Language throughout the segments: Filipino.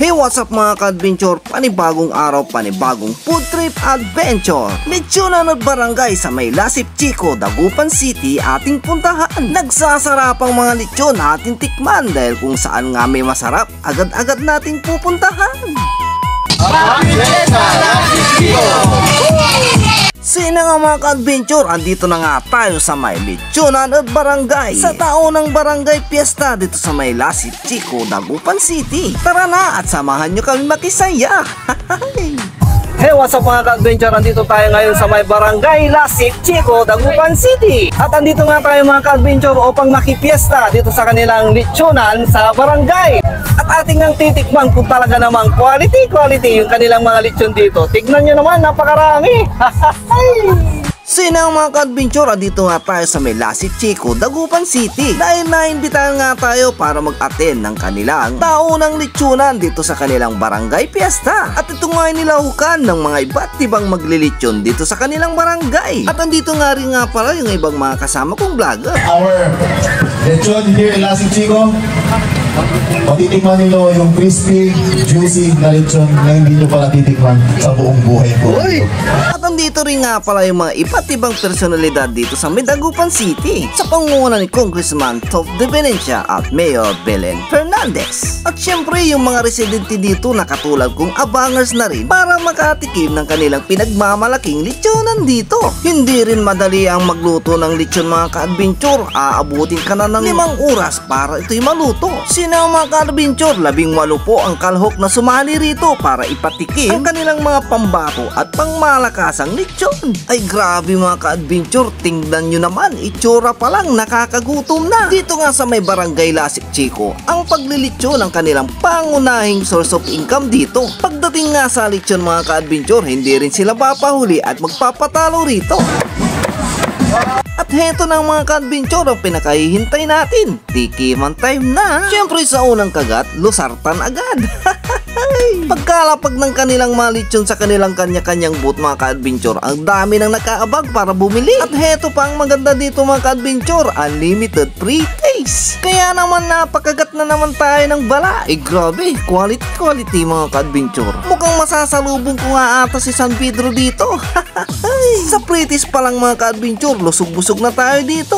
Hey, what's up mga ka-adventure? Panibagong araw, panibagong food trip adventure. Lechonan at barangay sa may Lasip Chico, Dagupan City ating puntahan. Nagsasarapang mga lechon ating tikman dahil kung saan nga may masarap, agad-agad nating pupuntahan. Sina nga mga ka-adventure, andito na nga tayo sa may Lechonan at Barangay sa taon ng Barangay Fiesta dito sa may Lasip Chico, Dagupan City. Tara na at samahan nyo kami makisaya. Hey, what's up mga ka-adventure? Andito tayo ngayon sa may Barangay Lasip Chico, Dagupan City. At andito nga tayo mga ka-adventure upang makipiesta dito sa kanilang lechonan sa barangay. At ating ang titikman kung talaga namang quality yung kanilang mga lechon dito. Tignan nyo naman, napakarami. Sinang mga ka-adventure, andito nga tayo sa may Lasip Chico, Dagupan City dahil naimbitahan nga tayo para mag-attend ng kanilang taunang lechonan dito sa kanilang barangay fiesta. At ito nga ay nilahukan ng mga iba't ibang maglilechon dito sa kanilang barangay. At andito nga rin nga pala yung ibang mga kasama kong vlogger. Our lechon here in Lasip Chico, matitikman nyo yung crispy, juicy na lechon na hindi nyo pala titikman sa buong buhay ko. At andito rin nga pala yung mga iba't ibang personalidad dito sa Dagupan City sa pangunguna ni Congressman Top De Venencia at Mayor Belen Fernandez. At syempre yung mga residente dito na katulad kong abangers na rin para makatikim ng kanilang pinagmamalaking lechonan dito. Hindi rin madali ang magluto ng lechon mga ka-adventure. Aabutin ka na ng 5 oras para ito'y maluto. Sino mga ka-adventure, 18 po ang kalhok na sumali rito para ipatikim ang kanilang mga pambato at pangmalakasang lechon. Ay grabe mga ka-adventure, tingnan nyo naman, itsura pa lang nakakagutom na. Dito nga sa may Barangay Lasip Chico, ang paglilechon ng kanilang pangunahing source of income dito. Pagdating nga sa lechon mga ka-adventure, hindi rin sila papahuli at magpapatalo rito. At heto ng mga ka-adventure ang pinakahihintay natin. Tikiman time na. Siyempre sa unang kagat, lusartan agad. Pagkalapag ng kanilang mga lechon sa kanilang kanya-kanyang booth mga ka-adventure, ang dami nang nakaabag para bumili. At heto pa ang maganda dito mga ka-adventure, unlimited free taste. Kaya naman napakagat na naman tayo ng bala. Grabe, quality mga ka-adventure. Mukhang masasalubong ko nga ata si San Pedro dito. Sa Pritis pa lang mga ka-adventure, lusog-busog na tayo dito.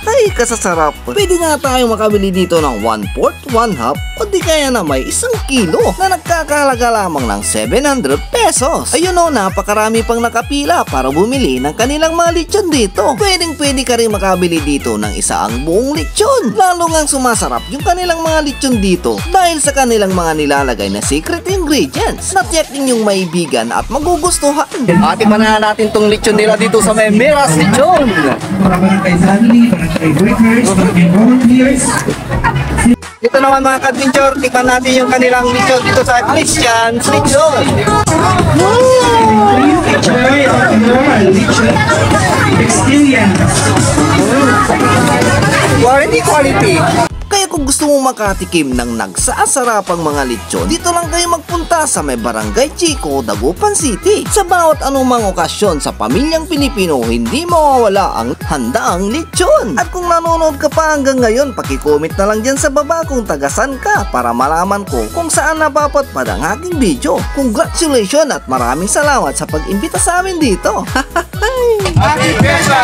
Ay, kasasarap. Pwede nga tayo makabili dito ng 1/4, 1/2 o di kaya na may 1 kilo na nagkakahalaga lamang ng 700 pesos. Ayun o, napakarami pang nakapila para bumili ng kanilang mga lechon dito. Pwede ka rin makabili dito ng isaang buong lechon. Lalo ngang sumasarap yung kanilang mga lechon dito dahil sa kanilang mga nilalagay na secret ingredients na tiyak ninyong maibigan at magugustuhan. Ating manahan natin tong lechon nila dito sa may Miras Lechon. Para barangay family, barangay workers, barangay volunteers. Dito naman mga ka-adventure, tikman natin yung kanilang lechon dito sa Christian's Lechon. Enjoy our lechon experience. Quality. Kaya kung gusto mo makatikim ng nagsasarapang mga lechon, dito lang kayo magpunta sa may Barangay Chico, Dagupan City. Sa bawat anumang okasyon sa pamilyang Pilipino, hindi mawawala ang handaang lechon. At kung nanonood ka pa hanggang ngayon, paki-comment na lang dyan sa baba kung tagasan ka para malaman ko kung saan napapatpad ang aking video. Congratulations at maraming salamat sa pag-imbita sa amin dito. Happy Fiesta!